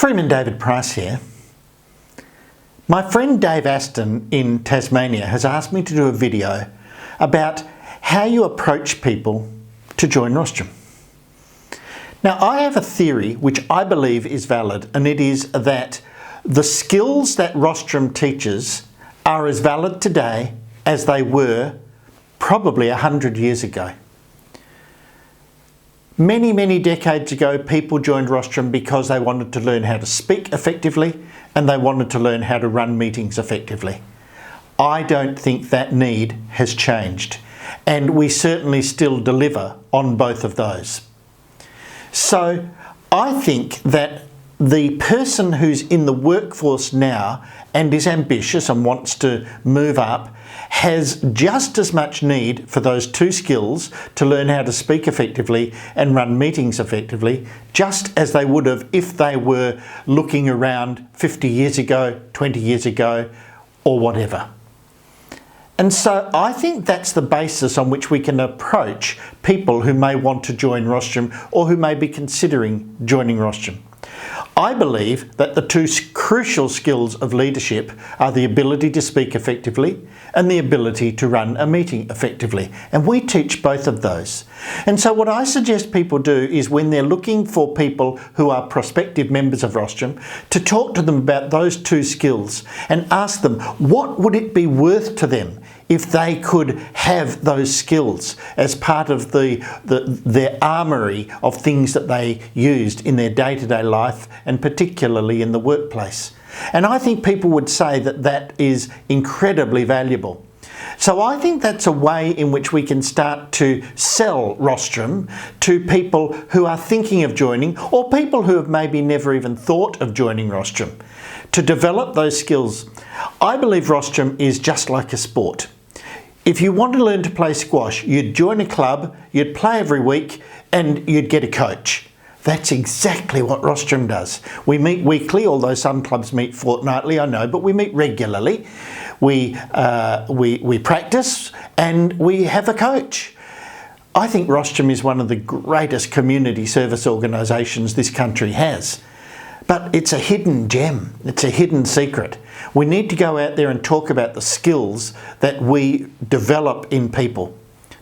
Freeman David Price here. My friend Dave Aston in Tasmania has asked me to do a video about how you approach people to join Rostrum. Now, I have a theory which I believe is valid, and it is that the skills that Rostrum teaches are as valid today as they were probably 100 years ago. Many decades ago, people joined Rostrum because they wanted to learn how to speak effectively and they wanted to learn how to run meetings effectively. I don't think that need has changed, and we certainly still deliver on both of those. So I think that the person who's in the workforce now and is ambitious and wants to move up has just as much need for those two skills to learn how to speak effectively and run meetings effectively, just as they would have if they were looking around 50 years ago, 20 years ago, or whatever. And so I think that's the basis on which we can approach people who may want to join Rostrum or who may be considering joining Rostrum. I believe that the two crucial skills of leadership are the ability to speak effectively and the ability to run a meeting effectively. And we teach both of those. And so what I suggest people do is, when they're looking for people who are prospective members of Rostrum, to talk to them about those two skills and ask them, what would it be worth to them if they could have those skills as part of their armoury of things that they used in their day-to-day life, and particularly in the workplace. And I think people would say that that is incredibly valuable. So I think that's a way in which we can start to sell Rostrum to people who are thinking of joining, or people who have maybe never even thought of joining Rostrum, to develop those skills. I believe Rostrum is just like a sport. If you want to learn to play squash, you'd join a club, you'd play every week, and you'd get a coach. That's exactly what Rostrum does. We meet weekly, although some clubs meet fortnightly, I know, but we meet regularly. We practice and we have a coach. I think Rostrum is one of the greatest community service organisations this country has. But it's a hidden gem, it's a hidden secret. We need to go out there and talk about the skills that we develop in people.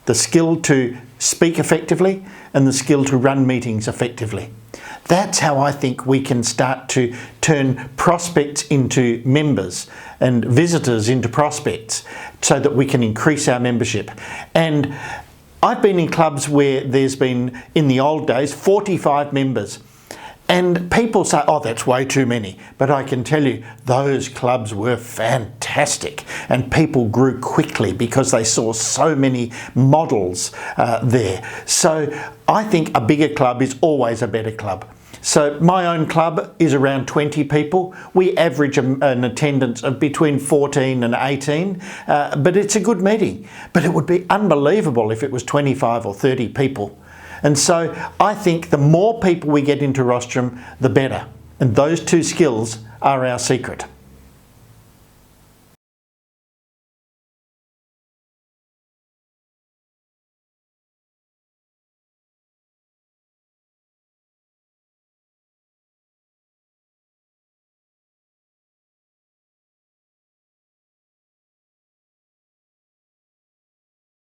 The skill to speak effectively and the skill to run meetings effectively. That's how I think we can start to turn prospects into members and visitors into prospects, so that we can increase our membership. And I've been in clubs where there's been, in the old days, 45 members. And people say, oh, that's way too many. But I can tell you, those clubs were fantastic. And people grew quickly because they saw so many models there. So I think a bigger club is always a better club. So my own club is around 20 people. We average an attendance of between 14 and 18, but it's a good meeting. But it would be unbelievable if it was 25 or 30 people. And so I think the more people we get into Rostrum, the better. And those two skills are our secret.